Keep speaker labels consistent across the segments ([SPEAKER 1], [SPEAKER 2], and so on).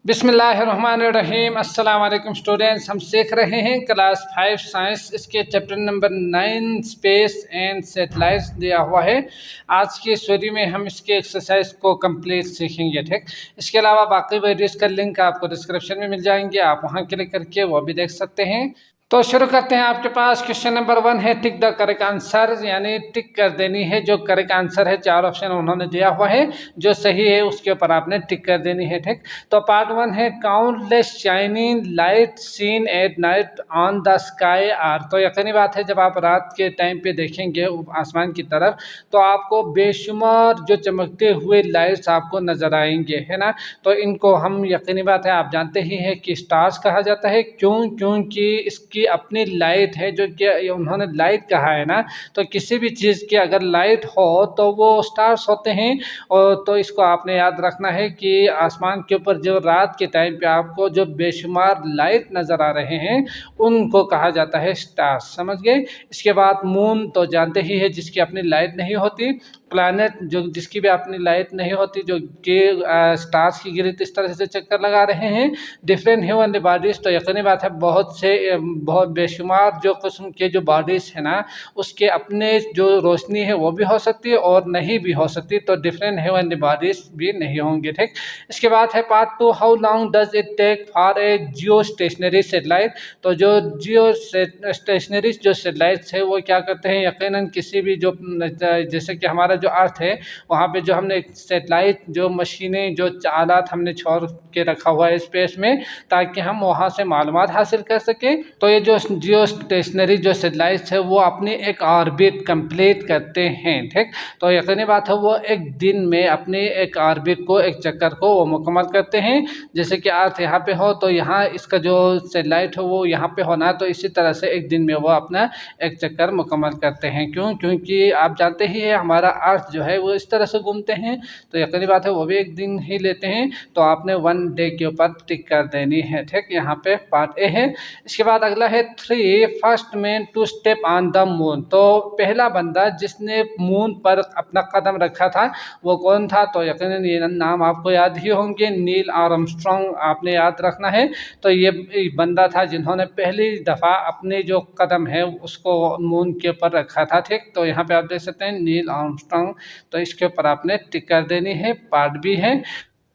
[SPEAKER 1] बिस्मिल्लाहिर्रहमानिर्रहीम। अस्सलाम वालेकुम स्टूडेंट्स, हम सीख रहे हैं क्लास 5 साइंस। इसके chapter number 9 space and satellites दिया हुआ है। आज की स्टोरी में हम इसके एक्सरसाइज को कंप्लीट सीखेंगे। ठीक, इसके अलावा बाकी वीडियोस का लिंक आपको डिस्क्रिप्शन में मिल जाएंगे, आप वहां क्लिक करके वो भी देख सकते हैं। तो शुरू करते हैं। आपके पास क्वेश्चन नंबर 1 है टिक द करेक्ट आंसर, यानी टिक कर देनी है जो करेक्ट आंसर है। 4 ऑप्शन उन्होंने दिया हुआ है, जो सही है उसके ऊपर आपने टिक कर देनी है। ठीक, तो पार्ट 1 है countless shining light seen at night on the sky are. तो यकीनी बात है, जब आप रात के टाइम पे देखेंगे आसमान की तरफ तो आपको बेशुमार जो चमकते हुए लाइट्स आपको नजर आएंगे, है ना। तो इनको हम यकीनी बात है आप जानते ही हैं कि स्टार्स कहा जाता है। क्योंकि इसकी अपनी लाइट है, जो कि उन्होंने लाइट कहा है ना। तो किसी भी चीज़ की अगर लाइट हो तो वो स्टार्स होते हैं। और तो इसको आपने याद रखना है कि आसमान के ऊपर जो रात के टाइम पे आपको जो बेशुमार लाइट नज़र आ रहे हैं उनको कहा जाता है स्टार्स। समझ गए। इसके बाद मून तो जानते ही है, जिसकी अपनी लाइट नहीं होती। प्लैनेट जो जिसकी भी अपनी लाइट नहीं होती, जो कि स्टार्स की गिरत इस तरह से चक्कर लगा रहे हैं। डिफरेंट ह्यूमन बॉडीज़, तो यकीनी बात है बहुत बेशुमार जो किस्म के जो बॉडीज़ है ना, उसके अपने जो रोशनी है वो भी हो सकती है और नहीं भी हो सकती। तो डिफरेंट ह्यूमन बॉडीज़ भी नहीं होंगे। ठीक, इसके बाद है part 2, how long does it take for a geostationary satellite. तो जो जियो स्टेशनरी जो सेटेलाइट्स है वो क्या करते हैं, यकीनन किसी भी जो जैसे कि हमारा जो अर्थ है वहाँ पे जो हमने सेटेलाइट जो मशीनें जो आलात हमने छोड़ के रखा हुआ है स्पेस में, ताकि हम वहाँ से मालूमात हासिल कर सकें। तो ये जो जियो स्टेशनरी जो सेटेलाइट्स है वो अपनी एक ऑर्बिट कंप्लीट करते हैं। ठीक, तो यकीनी बात है वो एक दिन में अपनी एक ऑर्बिट को, एक चक्कर को वो मुकम्मल करते हैं। जैसे कि अर्थ यहाँ पे हो तो यहाँ इसका जो सेटेलाइट है वो यहाँ पे होना, तो इसी तरह से एक दिन में वो अपना एक चक्कर मुकम्मल करते हैं। क्योंकि आप जानते ही है हमारा अर्थ जो है वो इस तरह से घूमते हैं, तो यकीनी बात है वो भी एक दिन ही लेते हैं। तो आपने 1 डे के ऊपर टिक कर देनी है। ठीक, यहाँ पे पार्ट ए है। इसके बाद अगला है 3 first man to step on the moon. तो पहला बंदा जिसने मून पर अपना कदम रखा था वो कौन था। तो यकीनन ये नाम आपको याद ही होंगे, नील आर्मस्ट्रॉन्ग आपने याद रखना है। तो ये बंदा था जिन्होंने पहली दफ़ा अपने जो कदम है उसको मून के ऊपर रखा था। ठीक, तो यहाँ पे आप देख सकते हैं नील आर्मस्ट्रॉन्ग, तो इसके ऊपर आपने टिक कर देनी है। पार्ट बी है।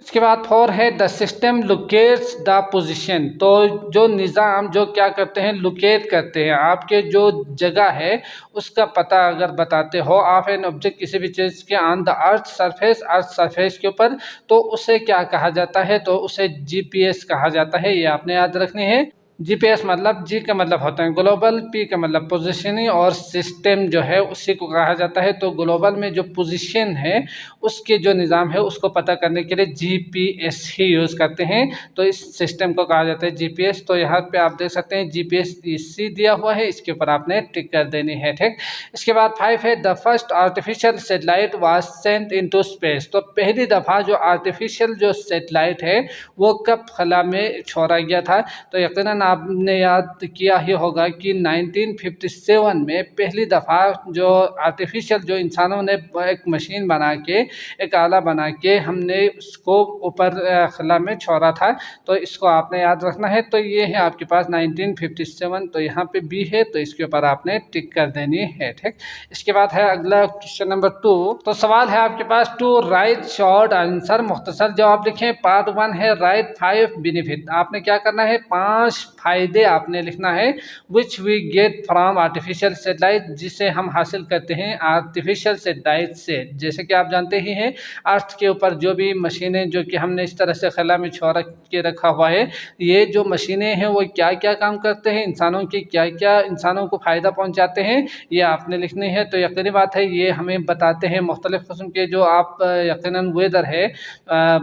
[SPEAKER 1] इसके बाद 4 है the system locates the position. तो जो निज़ाम जो क्या करते हैं, लोकेट करते हैं आपके जो जगह है उसका पता अगर बताते हो आप एन ऑब्जेक्ट किसी भी चीज़ के ऑन द अर्थ सरफेस के ऊपर, तो उसे क्या कहा जाता है, तो उसे जीपीएस कहा जाता है। ये आपने याद रखनी है। जीपीएस मतलब जी का मतलब होता है ग्लोबल, पी का मतलब पोजीशनिंग और सिस्टम जो है उसी को कहा जाता है। तो ग्लोबल में जो पोजीशन है उसके जो निज़ाम है उसको पता करने के लिए जीपीएस ही यूज़ करते हैं। तो इस सिस्टम को कहा जाता है जीपीएस। तो यहाँ पे आप देख सकते हैं जीपीएस सी दिया हुआ है, इसके ऊपर आपने टिक कर देनी है। ठीक, इसके बाद 5 है the first artificial satellite was sent into space. तो पहली दफ़ा जो आर्टिफिशियल जो सेटेलाइट है वो कब खला में छोड़ा गया था। तो यकीनन आपने याद किया ही होगा कि 1957 में पहली दफ़ा जो आर्टिफिशियल जो इंसानों ने एक मशीन बना के, एक आला बना के हमने उसको ऊपर खला में छोड़ा था। तो इसको आपने याद रखना है। तो ये है आपके पास 1957, तो यहाँ पे बी है, तो इसके ऊपर आपने टिक कर देनी है। ठीक, इसके बाद है अगला क्वेश्चन नंबर 2। तो सवाल है आपके पास 2 राइट शॉर्ट आंसर, मुख्तसर जवाब लिखें। पार्ट 1 है राइट 5 बेनिफिट। आपने क्या करना है, 5 फायदे आपने लिखना है which we get from artificial satellite, जिसे हम हासिल करते हैं आर्टिफिशियल सेटेलाइट से। जैसे कि आप जानते ही हैं अर्थ के ऊपर जो भी मशीनें जो कि हमने इस तरह से खला में छोड़ के रखा हुआ है, ये जो मशीनें हैं वो क्या क्या काम करते हैं, इंसानों की क्या क्या इंसानों को फ़ायदा पहुंचाते हैं, ये आपने लिखनी है। तो यकीनी बात है ये हमें बताते हैं मुख्तलिफ़ किस्म के जो आप यकीनन वेदर है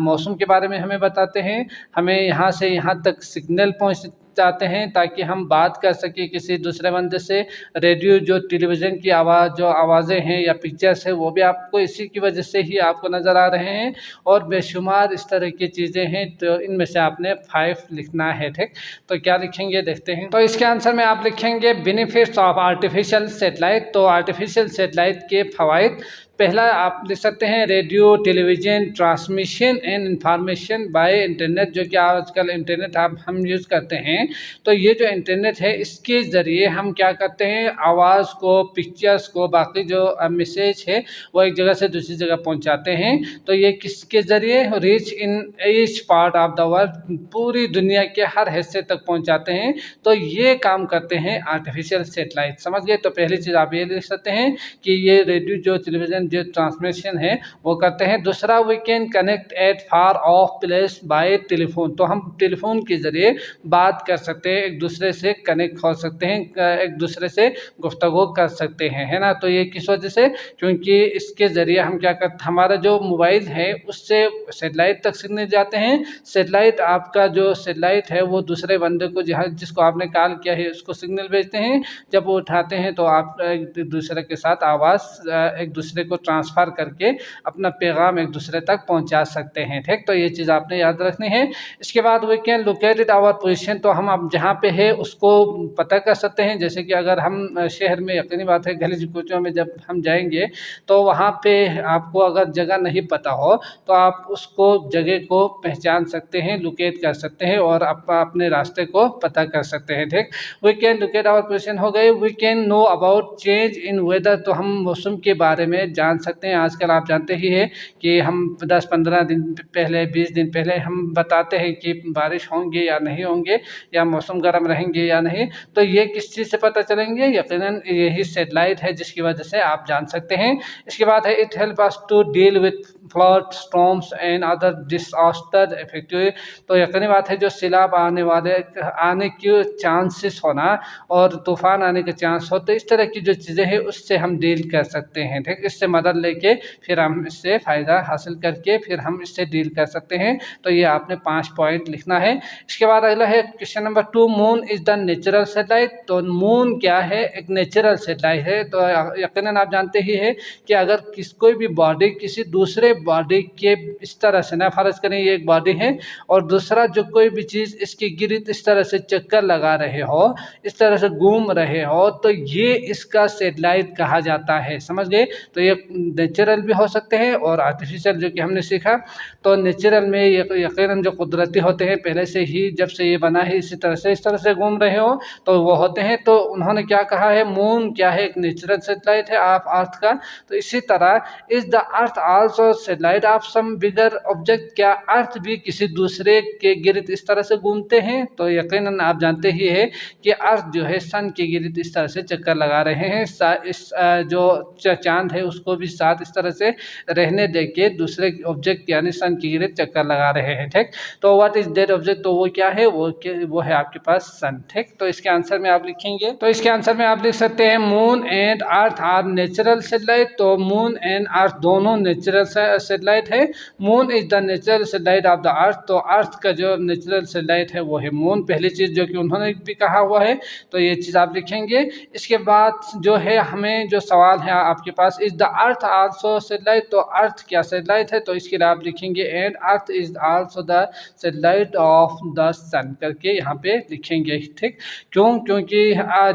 [SPEAKER 1] मौसम के बारे में हमें बताते हैं। हमें यहाँ से यहाँ तक सिग्नल पहुँच चाहते हैं ताकि हम बात कर सकें किसी दूसरे बंदे से। रेडियो जो टेलीविज़न की आवाज़ जो आवाज़ें हैं या पिक्चर्स है वो भी आपको इसी की वजह से ही आपको नज़र आ रहे हैं, और बेशुमार इस तरह की चीज़ें हैं। तो इनमें से आपने 5 लिखना है। ठीक, तो क्या लिखेंगे देखते हैं। तो इसके आंसर में आप लिखेंगे बेनिफिट्स ऑफ आर्टिफिशियल सेटेलाइट। तो आर्टिफिशियल सेटेलाइट के फ़वाइद, पहला आप लिख सकते हैं radio, television, transmission and information bye internet, जो कि आजकल इंटरनेट हम यूज़ करते हैं। तो ये जो इंटरनेट है इसके ज़रिए हम क्या करते हैं, आवाज़ को, पिक्चर्स को, बाकी जो मैसेज है वो एक जगह से दूसरी जगह पहुंचाते हैं। तो ये किसके ज़रिए, reach in each part of the world, पूरी दुनिया के हर हिस्से तक पहुंचाते हैं। तो ये काम करते हैं आर्टिफिशियल सेटेलाइट, समझ गए। तो पहली चीज़ आप ये लिख सकते हैं कि ये रेडियो, जो टेलीविज़न, जो ट्रांसमिशन है वो करते हैं। दूसरा, we can connect at far of place by telephone, तो हम टेलीफोन के ज़रिए बात कर सकते हैं, एक दूसरे से कनेक्ट हो सकते हैं, एक दूसरे से गुफ्तगू कर सकते हैं, है ना। तो ये किस वजह से, क्योंकि इसके ज़रिए हम क्या करते, हमारा जो मोबाइल है उससे सेटेलाइट तक सिग्नल जाते हैं। सेटेलाइट, आपका जो सेटेलाइट है वो दूसरे बंदे को, जहाँ जिसको आपने कॉल किया है उसको सिग्नल भेजते हैं। जब वो उठाते हैं तो आप एक दूसरे के साथ आवाज़ एक दूसरे को ट्रांसफ़र करके अपना पैगाम एक दूसरे तक पहुंचा सकते हैं, ठीक। तो ये चीज़ आपने याद रखनी है। इसके बाद we can located our position, तो हम अब जहाँ पे है उसको पता कर सकते हैं। जैसे कि अगर हम शहर में, यकीनी बात है गली कूचों में जब हम जाएंगे तो वहाँ पे आपको अगर जगह नहीं पता हो तो आप उसको, जगह को पहचान सकते हैं, लोकेट कर सकते हैं और अपने रास्ते को पता कर सकते हैं, ठीक। We can locate our position हो गए। We can know about change in weather, तो हम मौसम के बारे में जान सकते हैं। आजकल आप जानते ही है कि हम 10-15 दिन पहले, 20 दिन पहले हम बताते हैं कि बारिश होंगे या नहीं होंगे, या मौसम गर्म रहेंगे या नहीं। तो ये किस चीज़ से पता चलेंगे, यकीनन यही सेटेलाइट है जिसकी वजह से आप जान सकते हैं। इसके बाद है it help us to deal with flood, storms and other disaster effective, तो यकीनी बात है जो सैलाब आने के चांसेस होना और तूफान आने के चांस हो, तो इस तरह की जो चीज़ें हैं उससे हम डील कर सकते हैं, ठीक। इससे मदद लेके फिर हम इससे फ़ायदा हासिल करके फिर हम इससे डील कर सकते हैं। तो ये आपने 5 पॉइंट लिखना है। इसके बाद अगला है question number 2, moon is the natural satellite, तो मून क्या है, एक नेचुरल सेटेलाइट है। तो यकीनन आप जानते ही है कि अगर कोई भी बॉडी किसी दूसरे बॉडी के इस तरह से ना, फर्ज करें ये एक बॉडी है और दूसरा जो कोई भी चीज़ इसके गिर्द इस तरह से चक्कर लगा रहे हो, इस तरह से घूम रहे हो, तो ये इसका सेटेलाइट कहा जाता है, समझ गए। तो ये नेचुरल भी हो सकते हैं और आर्टिफिशियल, जो कि हमने सीखा। तो नेचुरल में ये यकीनन जो कुदरती होते हैं, पहले से ही जब से ये बना है इसी तरह से, इस तरह से घूम रहे हो तो वो होते हैं। तो उन्होंने क्या कहा है, मून क्या है, एक नेचुरल सेटेलाइट है ऑफ अर्थ का। तो इसी तरह is the earth also satellite of some bigger object, क्या अर्थ भी किसी दूसरे के गिर्द इस तरह से घूमते हैं। तो यकीनन आप जानते ही है कि अर्थ जो है सन के गिर्द इस तरह से चक्कर लगा रहे हैं। इस जो चांद है उसको भी साथ इस तरह से रहने दे के दूसरे ऑब्जेक्ट यानी सन के गिर्द चक्कर लगा रहे हैं, ठीक। तो व्हाट इज दैट ऑब्जेक्ट, तो वो क्या है, वो है आपके पास सन, ठीक। तो इसके आंसर में आप लिखेंगे, तो इसके आंसर में आप लिख सकते हैं moon and earth are natural satellite. तो मून एंड अर्थ दोनों नेचुरल सेटेलाइट है। Moon is the natural satellite of the earth, तो अर्थ का जो नेचुरल सेटेलाइट है वो है मून, पहली चीज़ जो कि उन्होंने भी कहा हुआ है। तो ये चीज़ आप लिखेंगे। इसके बाद जो है हमें जो सवाल है आपके पास, is the earth also satellite, तो अर्थ क्या सेटेलाइट है, तो इसके लिए आप लिखेंगे and earth is also the satellite of the sun करके यहाँ पे लिखेंगे, ठीक। क्यों, क्योंकि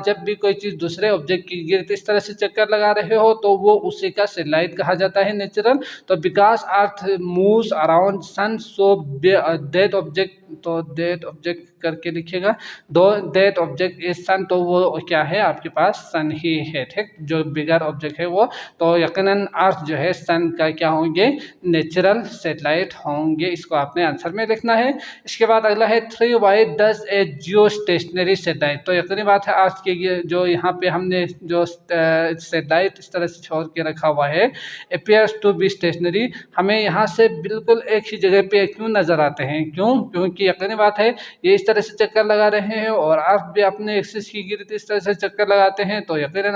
[SPEAKER 1] जब भी कोई चीज़ दूसरे ऑब्जेक्ट की गिर्द इस तरह से चक्कर लगा रहे हो तो वो उसी का सेटेलाइट कहा जाता है, नेचुरल। तो because earth moves around sun, so that object, तो दैट ऑब्जेक्ट करके लिखिएगा, दो दैट ऑब्जेक्ट इज सन, तो वो क्या है आपके पास सन ही है, ठीक। जो बिगर ऑब्जेक्ट है वो, तो यकीनन अर्थ जो है सन का क्या होंगे, नेचुरल सेटेलाइट होंगे। इसको आपने आंसर में लिखना है। इसके बाद अगला है 3, why does a geostationary satellite, तो यकीनी बात है अर्थ के जो यहाँ पे हमने जो सेटेलाइट इस तरह से छोड़ के रखा हुआ है, अपियर्स टू बी स्टेशनरी, हमें यहाँ से बिल्कुल एक ही जगह पे क्यों नज़र आते हैं, क्यों, क्योंकि यकीनी बात है ये इस तरह से चक्कर लगा रहे हैं और अर्थ भी अपने एक्सिस की गिर्द इस तरह से चक्कर लगाते हैं। तो यकीनन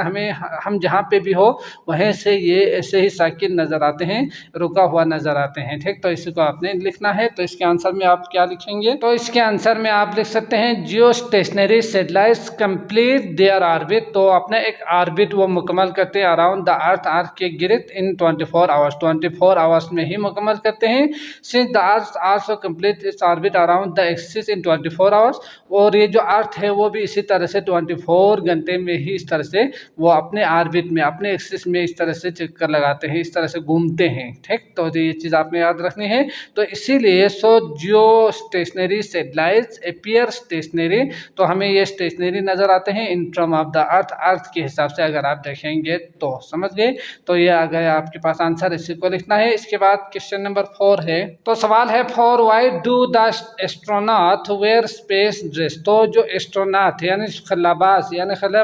[SPEAKER 1] हम जहाँ पे भी हो वहीं से ये ऐसे ही साकिन नज़र आते हैं, रुका हुआ नज़र आते हैं, ठीक। तो इसको आपने लिखना है। तो इसके आंसर में आप क्या लिखेंगे, तो इसके आंसर में आप लिख सकते हैं जियो stationery satellites complete their orbit, तो अपना एक ऑर्बिट वो मुकम्मल करते हैं अराउंड द अर्थ, अर्थ के गिर्द इन 24 आवर्स, 24 आवर्स में ही मुकम्मल करते हैं। Since the earth also complete its orbit around the axis in 24 hours, और ये जो अर्थ है वो भी इसी तरह से 24 घंटे में ही इस तरह से वो अपने ऑर्बिट में, अपने एक्सिस में इस तरह से से चक्कर लगाते हैं, इस तरह से घूमते हैं, ठीक। तो ये चीज़ आपने याद रखनी है। तो इसीलिए geostationary satellites appear stationary, तो हमें ये स्टेशनरी नज़र आते हैं in term of the earth के हिसाब से अगर आप देखेंगे तो, समझ गए। तो ये आ गया आपके पास आंसर, इसी को लिखना है। इसके बाद क्वेश्चन नंबर 4 है, तो सवाल है for why do the astronaut wear space dress. तो जो एस्ट्रोनॉट यानी खलाबाज यानी खला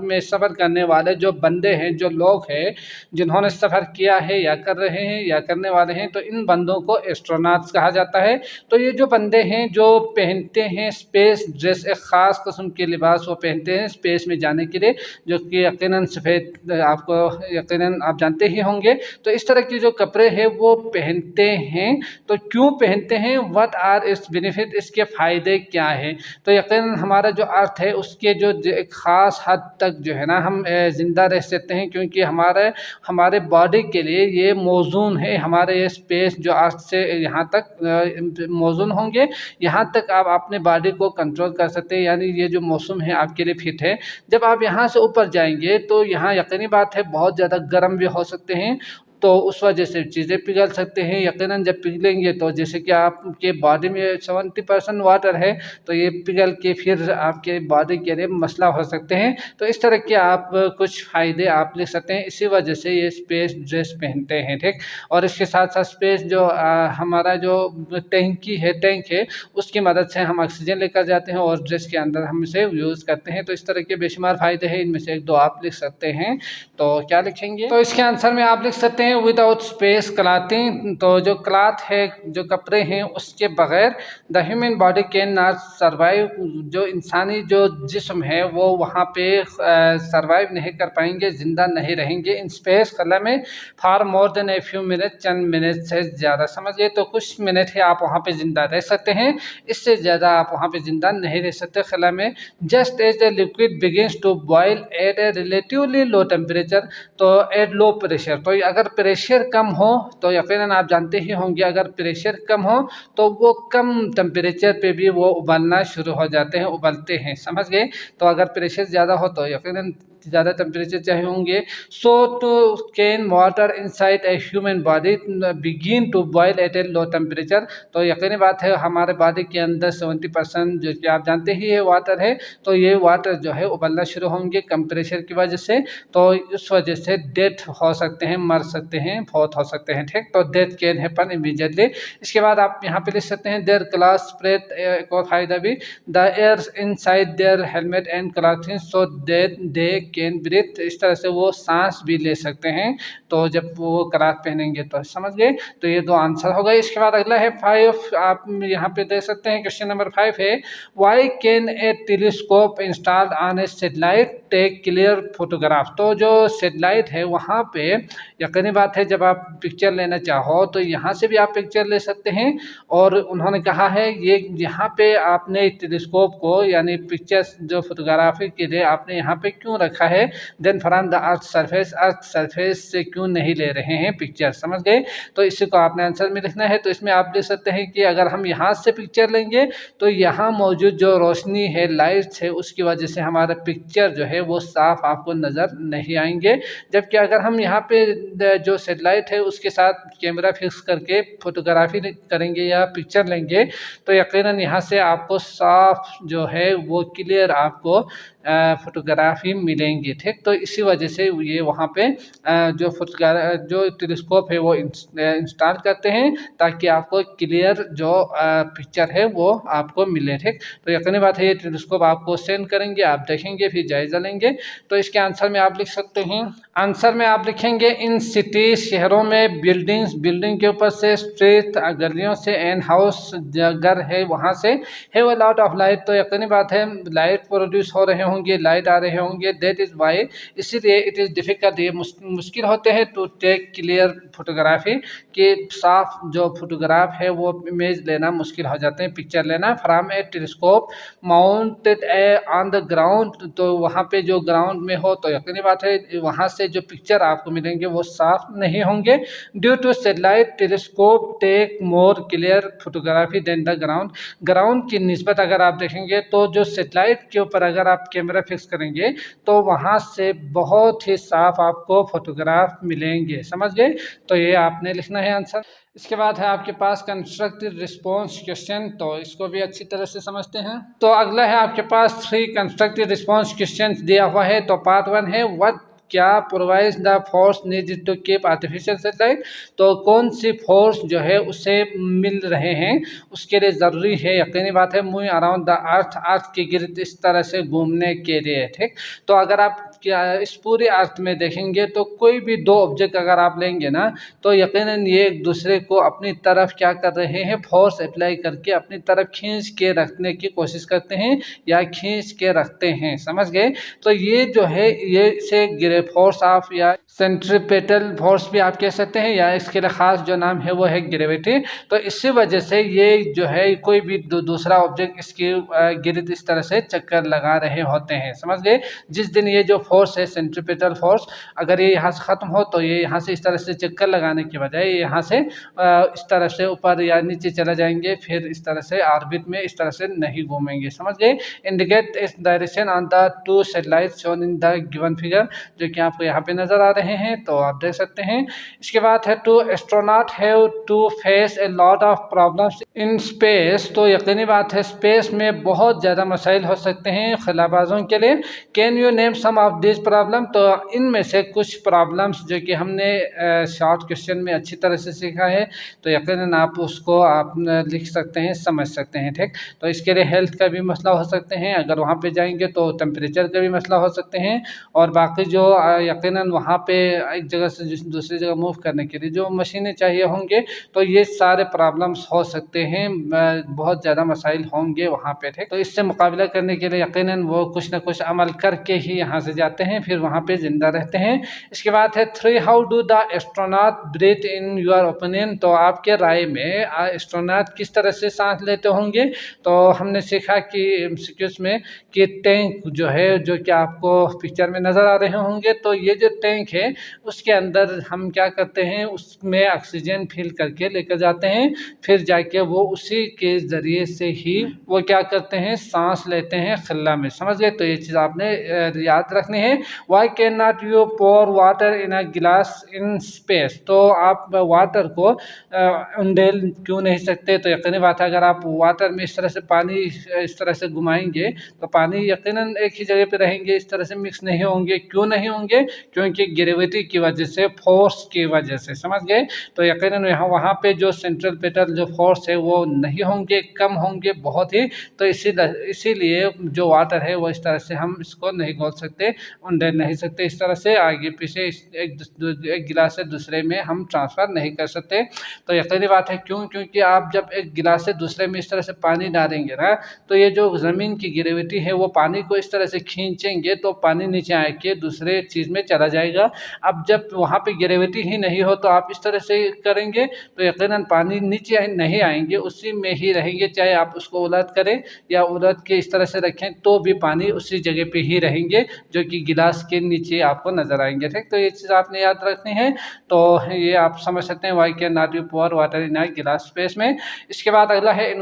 [SPEAKER 1] में सफ़र करने वाले जो बंदे हैं, जो लोग हैं जिन्होंने सफ़र किया है या कर रहे हैं या करने वाले हैं, तो इन बंदों को एस्ट्रोनॉट्स कहा जाता है। तो ये जो बंदे हैं जो पहनते हैं स्पेस ड्रेस, एक ख़ास किस्म के लिबास वो पहनते हैं स्पेस में जाने के लिए, जो कि यकीनन सफ़ेद, आपको यकीनन आप जानते ही होंगे। तो इस तरह के जो कपड़े हैं वो पहनते हैं। तो क्यों पहनते हैं, व्हाट आर इट्स बेनिफिट, इसके फ़ायदे क्या हैं। तो यकीनन हमारा जो अर्थ है उसके जो एक ख़ास हद तक जो है ना हम ज़िंदा रह सकते हैं, क्योंकि हमारे बॉडी के लिए ये मौजून है। हमारे ये स्पेस जो अर्थ से यहाँ तक मौजून होंगे, यहाँ तक आप अपने बॉडी को कंट्रोल कर सकते हैं, यानी ये जो मौसम है आपके लिए फिट है। जब आप यहाँ से ऊपर जाएंगे तो यहाँ यकीनी बात है बहुत ज़्यादा गर्म भी हो सकते हैं, तो उस वजह से चीज़ें पिघल सकते हैं। यकीनन जब पिघलेंगे तो जैसे कि आपके बॉडी में 70% वाटर है, तो ये पिघल के फिर आपके बॉडी के लिए मसला हो सकते हैं। तो इस तरह के आप कुछ फ़ायदे आप ले सकते हैं, इसी वजह से ये स्पेस ड्रेस पहनते हैं, ठीक। और इसके साथ साथ स्पेस जो हमारा जो टैंक है उसकी मदद से हम ऑक्सीजन लेकर जाते हैं और ड्रेस के अंदर हम इसे यूज़ करते हैं। तो इस तरह के बेशुमार फ़ायदे हैं, इनमें से एक दो आप लिख सकते हैं। तो क्या लिखेंगे, तो इसके आंसर में आप लिख सकते हैं विदाउट स्पेस क्लॉथिंग। तो जो क्लॉथ है, जो कपड़े हैं, उसके बगैर the human body can not survive. जो इंसानी जो जिस्म है वो वहाँ पे सर्वाइव नहीं कर पाएंगे, ज़िंदा नहीं रहेंगे इन स्पेस खला में for more than a few minute, Chand minute से ज़्यादा, समझिए। तो कुछ मिनट है आप वहाँ पे ज़िंदा रह सकते हैं, इससे ज़्यादा आप वहाँ पे ज़िंदा नहीं रह सकते खला में। Just as the liquid begins to boil at a relatively low temperature, तो एट लो प्रेशर। तो अगर प्रेशर कम हो तो यकीनन आप जानते ही होंगे, अगर प्रेशर कम हो तो वो कम टेम्परेचर पे भी वो उबलना शुरू हो जाते हैं, उबलते हैं, समझ गए। तो अगर प्रेशर ज़्यादा हो तो यकीनन ज़्यादा टेम्परेचर चाहिए होंगे। So to can water inside a human body begin to boil at a low temperature. तो यकीनी बात है हमारे बॉडी के अंदर 70% जो कि आप जानते ही है वाटर है, तो ये वाटर जो है उबलना शुरू होंगे कम प्रेशर की वजह से। तो इस वजह से डेथ हो सकते हैं, मर सकते हैं, फौत हो सकते हैं, ठीक। तो डेथ कैन हैपन इमीडिएटली। इसके बाद आप यहाँ पे लिख सकते हैं देयर क्लास स्प्रेड, एक और फायदा भी, the air inside their helmet and clothing so that they can breathe. इस तरह से वो सांस भी ले सकते हैं, तो जब वो क्लॉथ पहनेंगे, तो समझ गए। तो ये दो आंसर हो गए। इसके बाद अगला है 5, आप यहाँ पे देख सकते हैं क्वेश्चन नंबर 5 है, why can a telescope installed on a satellite take clear photograph. तो जो सैटेलाइट है वहाँ पे यकीनी बात है जब आप पिक्चर लेना चाहो तो यहाँ से भी आप पिक्चर ले सकते हैं। और उन्होंने कहा है ये यहाँ पे आपने टेलीस्कोप को यानी पिक्चर्स जो फोटोग्राफी के लिए आपने यहाँ पे क्यों रखा है, then from the earth surface से क्यों नहीं ले रहे हैं पिक्चर, समझ गए। तो इसी को आपने आंसर में लिखना है। तो इसमें आप लिख सकते हैं कि अगर हम यहाँ से पिक्चर लेंगे तो यहाँ मौजूद जो रोशनी है, लाइट्स है, उसकी वजह से हमारा पिक्चर जो है वो साफ आपको नज़र नहीं आएंगे। जबकि अगर हम यहाँ पे जो सैटेलाइट है उसके साथ कैमरा फिक्स करके फोटोग्राफी करेंगे या पिक्चर लेंगे तो यकीनन यहाँ से आपको साफ जो है वो क्लियर आपको फोटोग्राफी मिलेंगी, ठीक। तो इसी वजह से ये वहाँ पे जो टेलीस्कोप है वो इंस्टॉल करते हैं ताकि आपको क्लियर जो पिक्चर है वो आपको मिले, ठीक। तो यकीनी बात है ये टेलीस्कोप आपको सेंड करेंगे, आप देखेंगे, फिर जायज़ा लेंगे। तो इसके आंसर में आप लिख सकते हैं, आंसर में आप लिखेंगे इन सिटी, शहरों में बिल्डिंग के ऊपर से, स्ट्रीट गलियों से, एंड हाउस घर है वहाँ से, have a lot of light. तो यकीनी बात है लाइट प्रोड्यूस हो रहे होंगे, लाइट आ रहे होंगे, दैट इज़ वाई, इसीलिए इट इज़ डिफ़िकल्ट, ये मुश्किल होते हैं टू टेक क्लियर फोटोग्राफी, कि साफ जो फोटोग्राफ है वो इमेज लेना मुश्किल हो जाते हैं, पिक्चर लेना। From A telescope mounted on the ground, तो वहाँ पे जो ग्राउंड में हो तो यकीनी बात है वहाँ से जो पिक्चर आपको मिलेंगे वो साफ नहीं होंगे। Due to satellite telescope take more clear photography than the ground की निस्बत अगर आप देखेंगे तो जो सैटेलाइट के ऊपर अगर आप कैमरा फिक्स करेंगे तो वहाँ से बहुत ही साफ आपको फोटोग्राफ मिलेंगे। समझ गए? तो ये आपने लिखना है आंसर। इसके बाद है आपके पास कंस्ट्रक्टिव रिस्पॉन्स क्वेश्चन, तो इसको भी अच्छी तरह से समझते हैं। तो अगला है आपके पास 3 कंस्ट्रक्टिव रिस्पॉन्स क्वेश्चन दिया हुआ है। तो पार्ट 1 है व्हाट क्या provides the force needed to keep artificial satellite, तो कौन सी फोर्स जो है उसे मिल रहे हैं उसके लिए ज़रूरी है, यकीनी बात है, मूविंग अराउंड द अर्थ, अर्थ के गिर्द इस तरह से घूमने के लिए। ठीक, तो अगर आप क्या इस पूरे अर्थ में देखेंगे तो कोई भी 2 ऑब्जेक्ट अगर आप लेंगे ना तो यकीनन ये एक दूसरे को अपनी तरफ क्या कर रहे हैं, फोर्स अप्लाई करके अपनी तरफ खींच के रखने की कोशिश करते हैं या खींच के रखते हैं। समझ गए? तो ये जो है ये से फोर्स ऑफ या सेंट्रीपेटल फोर्स भी आप कह सकते हैं, या इसके लिए खास जो नाम है वो है ग्रेविटी। तो इसी वजह से ये जो है कोई भी दूसरा ऑब्जेक्ट इसके गिर्द इस तरह से चक्कर लगा रहे होते हैं। समझ गए? जिस दिन ये जो फोर्स है सेंट्रीपेटल फोर्स, अगर ये यहाँ से ख़त्म हो तो ये यहाँ से इस तरह से चक्कर लगाने के बजाय यहाँ से इस तरह से ऊपर या नीचे चला जाएंगे, फिर इस तरह से ऑर्बिट में इस तरह से नहीं घूमेंगे। समझ गए? इंडिकेट इस direction on the 2 satellites shown in the given figure, जो कि आपको यहाँ पे नजर आ रहे हैं, तो आप देख सकते हैं। इसके बाद है 2 astronaut have to face a lot of problems in space, तो यकीनी बात है स्पेस में बहुत ज़्यादा मसाइल हो सकते हैं खिलाबाजों के लिए। Can you name some of this problem, तो इनमें से कुछ प्रॉब्लम्स जो कि हमने शॉर्ट क्वेश्चन में अच्छी तरह से सीखा है, तो यकीनन आप उसको आप लिख सकते हैं, समझ सकते हैं। ठीक, तो इसके लिए हेल्थ का भी मसला हो सकते हैं, अगर वहाँ पे जाएंगे तो टेम्परेचर का भी मसला हो सकते हैं, और बाकी जो यकीनन वहाँ पे एक जगह से दूसरी जगह मूव करने के लिए जो मशीनें चाहिए होंगे, तो ये सारे प्रॉब्लम्स हो सकते हैं, बहुत ज़्यादा मसाइल होंगे वहाँ पे। ठीक, तो इससे मुकाबला करने के लिए यकीनन वो कुछ ना कुछ अमल करके ही यहाँ से जाते हैं, फिर वहाँ पे ज़िंदा रहते हैं। इसके बाद है 3 how do the astronaut breathe in your opinion, तो आपके राय में एस्ट्रोनॉट किस तरह से सांस लेते होंगे। तो हमने सीखा कि एमसीक्यूज में कि टैंक जो है, जो कि आपको पिक्चर में नज़र आ रहे होंगे, तो ये जो टैंक है उसके अंदर हम क्या करते हैं, उसमें ऑक्सीजन फिल करके लेकर जाते हैं, फिर जाके वो उसी के ज़रिए से ही वो क्या करते हैं, सांस लेते हैं खला में। समझ गए? तो ये चीज़ आपने याद रखनी है। Why can not you pour water in a glass in space, तो आप वाटर को उंडेल क्यों नहीं सकते। तो यकीनी बात है अगर आप वाटर में इस तरह से पानी इस तरह से घुमाएंगे तो पानी यकीनन एक ही जगह पे रहेंगे, इस तरह से मिक्स नहीं होंगे। क्यों नहीं होंगे? क्योंकि ग्रेविटी की वजह से, फोर्स की वजह से। समझ गए? तो यकीनन यहाँ वहाँ पे जो सेंट्रल पेटल जो फोर्स है वो नहीं होंगे, कम होंगे बहुत ही। तो इसीलिए जो वाटर है वो इस तरह से हम इसको नहीं घोल सकते, उंडेल नहीं सकते, इस तरह से आगे पीछे एक गिलास से दूसरे में हम ट्रांसफ़र नहीं कर सकते। तो यकीनी बात है क्यों? क्योंकि आप जब एक गिलास से दूसरे में इस तरह से पानी डालेंगे ना, तो ये जो ज़मीन की ग्रेविटी है वो पानी को इस तरह से खींचेंगे तो पानी नीचे आके दूसरे चीज़ में चला जाएगा। अब जब वहाँ पे ग्रेविटी ही नहीं हो तो आप इस तरह से करेंगे तो यकीनन पानी नीचे नहीं आएंगे, उसी में ही रहेंगे। चाहे आप उसको उलट करें या उलट के इस तरह से रखें तो भी पानी उसी जगह पे ही रहेंगे, जो कि गिलास के नीचे आपको नज़र आएंगे। ठीक, तो ये चीज़ आपने याद रखनी है। तो ये आप समझ सकते हैं why can not you pour water in a glass space में। इसके बाद अगला है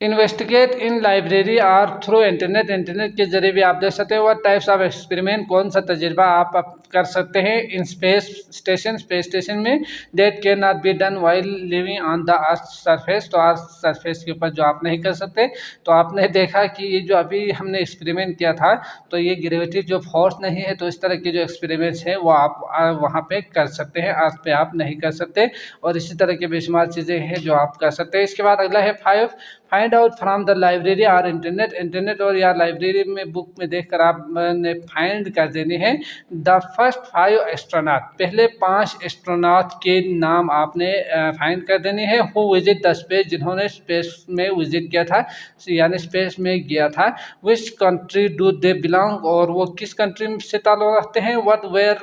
[SPEAKER 1] इन्वेस्टिगेट इन लाइब्रेरी और थ्रू इंटरनेट, इंटरनेट के जरिए भी आप देख सकते हैं। व्हाट टाइप्स ऑफ एक्सपेरिमेंट, कौन सा तजुर्बा आप कर सकते हैं इन स्पेस स्टेशन में, that can not be done while living on the earth surface, तो अर्थ सरफेस के ऊपर जो आप नहीं कर सकते। तो आपने देखा कि ये जो अभी हमने एक्सपेरिमेंट किया था, तो ये ग्रेविटी जो फोर्स नहीं है, तो इस तरह के जो एक्सपेरिमेंट्स हैं वो आप वहाँ पे कर सकते हैं, अर्थ पे आप नहीं कर सकते। और इसी तरह के बेशुमार चीज़ें हैं जो आप कर सकते हैं। इसके बाद अगला है 5 find out from the library और इंटरनेट, इंटरनेट और या लाइब्रेरी में बुक में देखकर आपने फाइंड कर देनी है द फर्स्ट 5 एस्ट्रोनॉट, पहले 5 एस्ट्रोनॉट के नाम आपने फाइंड कर देनी है। हु विजिट द स्पेस, जिन्होंने स्पेस में विजिट किया था यानी स्पेस में गया था। Which country do they belong, और वो किस कंट्री से ताल्लुक़ रखते हैं। What were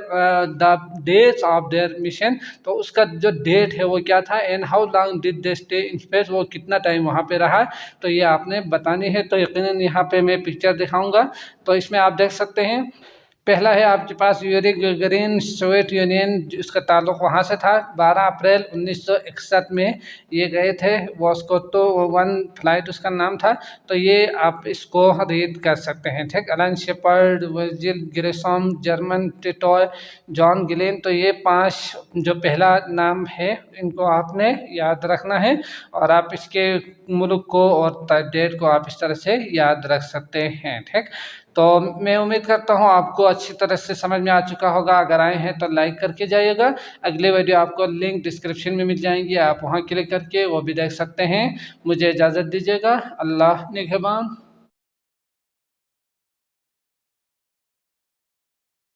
[SPEAKER 1] the dates of their mission, तो उसका जो डेट है वो क्या था। And how long did they stay in space, वो कितना टाइम वहाँ पे रहा। तो ये आपने बतानी है। तो यकीनन यहाँ पे मैं पिक्चर दिखाऊंगा, तो इसमें आप देख सकते हैं पहला है आपके पास यूरी गगरिन, सोवियत यूनियन, इसका ताल्लुक वहाँ से था। 12 अप्रैल 1961 में ये गए थे। वॉस्कोटो 1 फ्लाइट उसका नाम था। तो ये आप इसको रीड कर सकते हैं, ठीक। Alan Shepard, Virgil Grissom, Gherman Titov, John Glenn. तो ये 5 जो पहला नाम है इनको आपने याद रखना है और आप इसके मुल्क को और डेट को आप इस तरह से याद रख सकते हैं, ठीक। तो मैं उम्मीद करता हूँ आपको अच्छी तरह से समझ में आ चुका होगा। अगर आए हैं तो लाइक करके जाइएगा। अगले वीडियो आपको लिंक डिस्क्रिप्शन में मिल जाएंगी, आप वहाँ क्लिक करके वो भी देख सकते हैं। मुझे इजाज़त दीजिएगा। अल्लाह निगहबान।